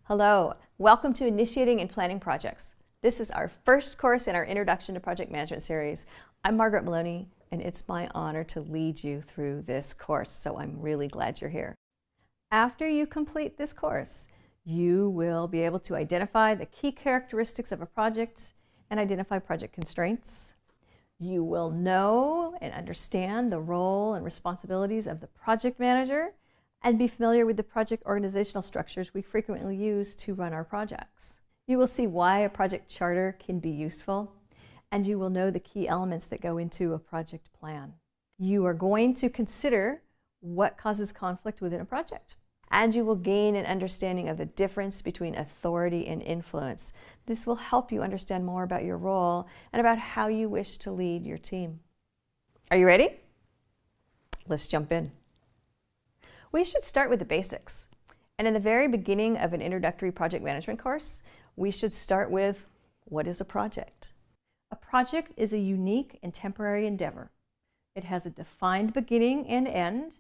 Hello, welcome to Initiating and Planning Projects. This is our first course in our Introduction to Project Management series. I'm Margaret Maloney, and it's my honor to lead you through this course, so I'm really glad you're here. After you complete this course, you will be able to identify the key characteristics of a project and identify project constraints. You will know and understand the role and responsibilities of the project manager and be familiar with the project organizational structures we frequently use to run our projects. You will see why a project charter can be useful, and you will know the key elements that go into a project plan. You are going to consider what causes conflict within a project, and you will gain an understanding of the difference between authority and influence. This will help you understand more about your role and about how you wish to lead your team. Are you ready? Let's jump in. We should start with the basics. And in the very beginning of an introductory project management course, we should start with, what is a project? A project is a unique and temporary endeavor. It has a defined beginning and end,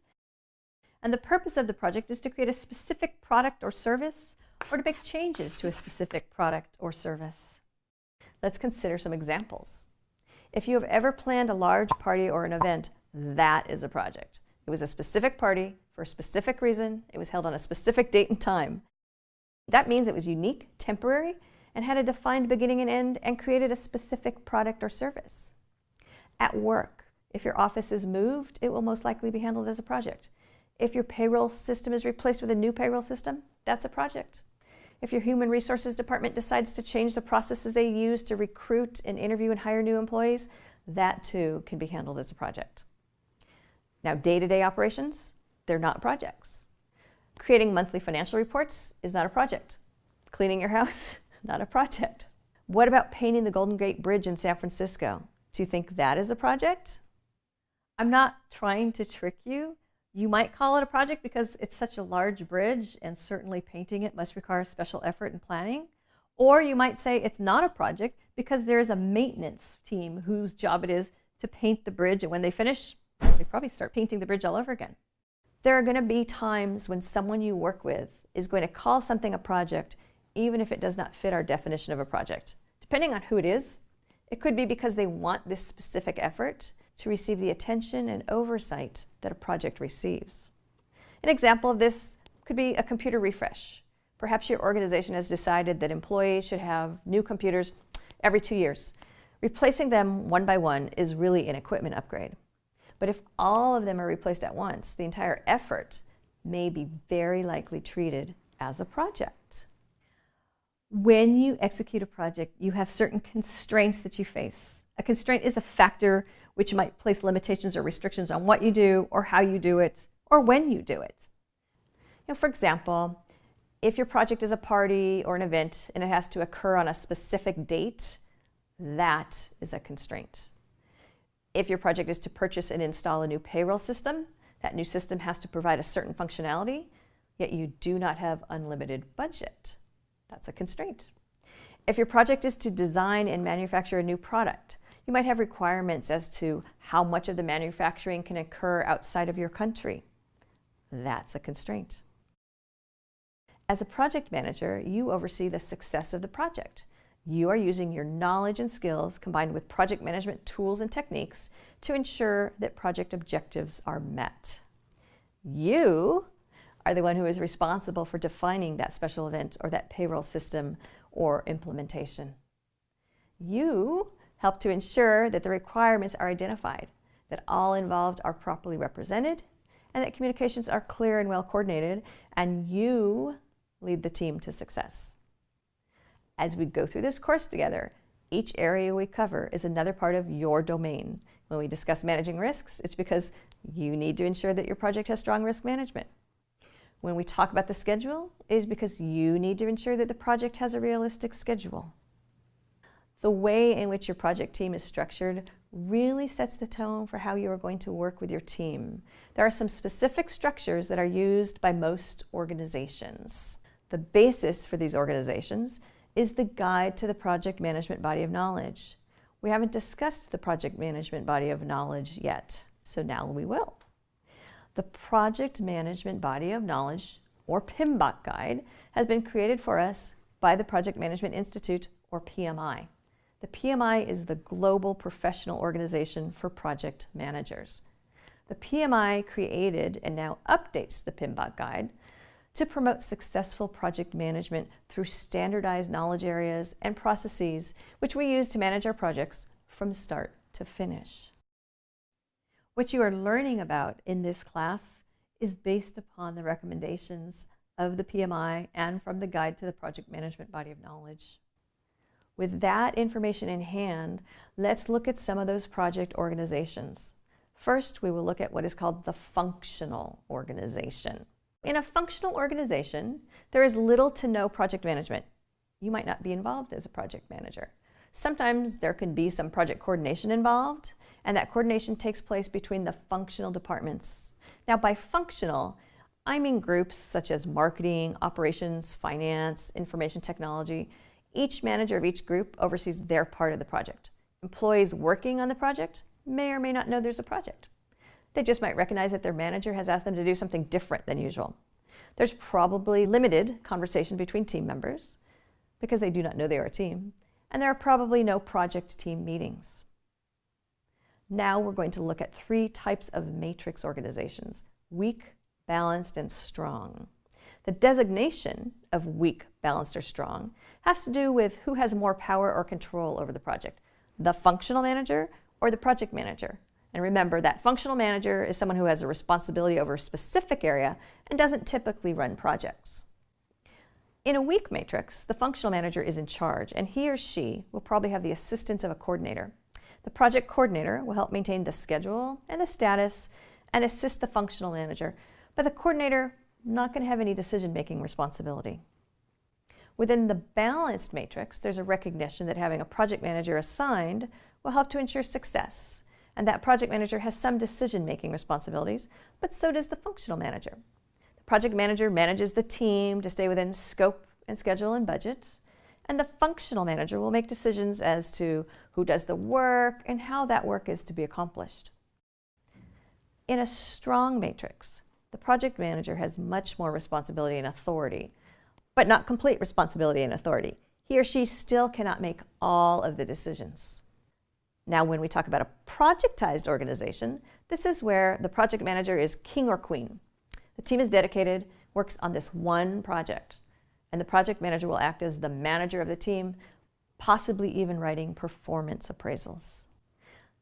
and the purpose of the project is to create a specific product or service, or to make changes to a specific product or service. Let's consider some examples. If you have ever planned a large party or an event, that is a project. It was a specific party for a specific reason. It was held on a specific date and time. That means it was unique, temporary, and had a defined beginning and end, and created a specific product or service. At work, if your office is moved, it will most likely be handled as a project. If your payroll system is replaced with a new payroll system, that's a project. If your human resources department decides to change the processes they use to recruit and interview and hire new employees, that too can be handled as a project. Now, day-to-day operations, they're not projects. Creating monthly financial reports is not a project. Cleaning your house, not a project. What about painting the Golden Gate Bridge in San Francisco? Do you think that is a project? I'm not trying to trick you. You might call it a project because it's such a large bridge, and certainly painting it must require special effort and planning. Or you might say it's not a project because there's a maintenance team whose job it is to paint the bridge, and when they finish, they probably start painting the bridge all over again. There are going to be times when someone you work with is going to call something a project, even if it does not fit our definition of a project. Depending on who it is, it could be because they want this specific effort to receive the attention and oversight that a project receives. An example of this could be a computer refresh. Perhaps your organization has decided that employees should have new computers every 2 years. Replacing them one by one is really an equipment upgrade. But if all of them are replaced at once, the entire effort may be very likely treated as a project. When you execute a project, you have certain constraints that you face. A constraint is a factor which might place limitations or restrictions on what you do, or how you do it, or when you do it. For example, if your project is a party or an event and it has to occur on a specific date, that is a constraint. If your project is to purchase and install a new payroll system, that new system has to provide a certain functionality, yet you do not have unlimited budget. That's a constraint. If your project is to design and manufacture a new product, you might have requirements as to how much of the manufacturing can occur outside of your country. That's a constraint. As a project manager, you oversee the success of the project. You are using your knowledge and skills combined with project management tools and techniques to ensure that project objectives are met. You are the one who is responsible for defining that special event or that payroll system or implementation. You help to ensure that the requirements are identified, that all involved are properly represented, and that communications are clear and well coordinated, and you lead the team to success. As we go through this course together, each area we cover is another part of your domain. When we discuss managing risks, it's because you need to ensure that your project has strong risk management. When we talk about the schedule, it is because you need to ensure that the project has a realistic schedule. The way in which your project team is structured really sets the tone for how you are going to work with your team. There are some specific structures that are used by most organizations. The basis for these organizations is the Guide to the Project Management Body of Knowledge. We haven't discussed the Project Management Body of Knowledge yet, so now we will. The Project Management Body of Knowledge or PMBOK guide, has been created for us by the Project Management Institute, or PMI. The PMI is the global professional organization for project managers. The PMI created and now updates the PMBOK guide to promote successful project management through standardized knowledge areas and processes which we use to manage our projects from start to finish. What you are learning about in this class is based upon the recommendations of the PMI and from the Guide to the Project Management Body of Knowledge. With that information in hand, let's look at some of those project organizations. First, we will look at what is called the functional organization. In a functional organization, there is little to no project management. You might not be involved as a project manager. Sometimes there can be some project coordination involved, and that coordination takes place between the functional departments. Now, by functional, I mean groups such as marketing, operations, finance, information technology. Each manager of each group oversees their part of the project. Employees working on the project may or may not know there's a project. They just might recognize that their manager has asked them to do something different than usual. There's probably limited conversation between team members because they do not know they are a team, and there are probably no project team meetings. Now we're going to look at 3 types of matrix organizations: weak, balanced, and strong. The designation of weak, balanced, or strong has to do with who has more power or control over the project, the functional manager or the project manager. And remember, that functional manager is someone who has a responsibility over a specific area and doesn't typically run projects. In a weak matrix, the functional manager is in charge, and he or she will probably have the assistance of a coordinator. The project coordinator will help maintain the schedule and the status and assist the functional manager, but the coordinator not going to have any decision-making responsibility. Within the balanced matrix, there's a recognition that having a project manager assigned will help to ensure success, and that project manager has some decision-making responsibilities, but so does the functional manager. The project manager manages the team to stay within scope and schedule and budget, and the functional manager will make decisions as to who does the work and how that work is to be accomplished. In a strong matrix, the project manager has much more responsibility and authority, but not complete responsibility and authority. He or she still cannot make all of the decisions. Now, when we talk about a projectized organization, this is where the project manager is king or queen. The team is dedicated, works on this one project, and the project manager will act as the manager of the team, possibly even writing performance appraisals.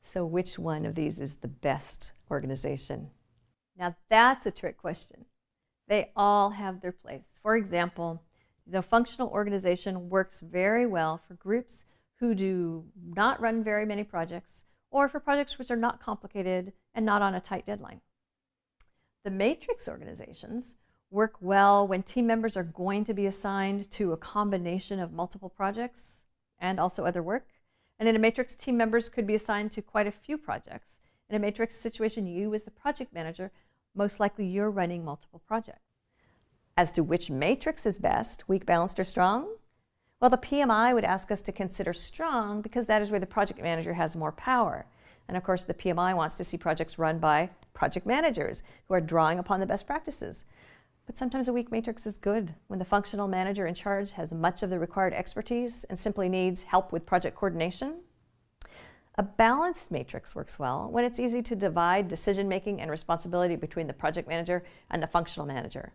So which one of these is the best organization? Now that's a trick question. They all have their place. For example, the functional organization works very well for groups who do not run very many projects, or for projects which are not complicated and not on a tight deadline. The matrix organizations work well when team members are going to be assigned to a combination of multiple projects and also other work. And in a matrix, team members could be assigned to quite a few projects. In a matrix situation, you as the project manager, most likely you're running multiple projects. As to which matrix is best, weak, balanced, or strong? Well, the PMI would ask us to consider strong because that is where the project manager has more power. And of course, the PMI wants to see projects run by project managers who are drawing upon the best practices. But sometimes a weak matrix is good when the functional manager in charge has much of the required expertise and simply needs help with project coordination. A balanced matrix works well when it's easy to divide decision-making and responsibility between the project manager and the functional manager.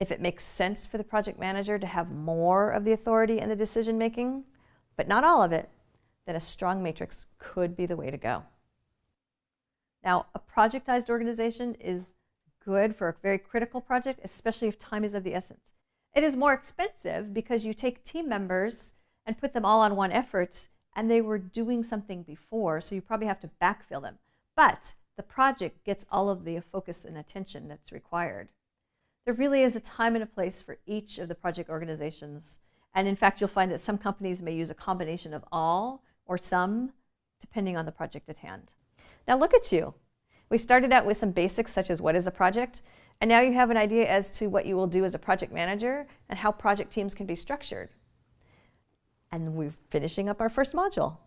If it makes sense for the project manager to have more of the authority and the decision-making, but not all of it, then a strong matrix could be the way to go. Now, a projectized organization is good for a very critical project, especially if time is of the essence. It is more expensive because you take team members and put them all on one effort, and they were doing something before, so you probably have to backfill them. But the project gets all of the focus and attention that's required. There really is a time and a place for each of the project organizations. And in fact, you'll find that some companies may use a combination of all or some, depending on the project at hand. Now look at you. We started out with some basics such as what is a project, and now you have an idea as to what you will do as a project manager and how project teams can be structured. And we're finishing up our first module.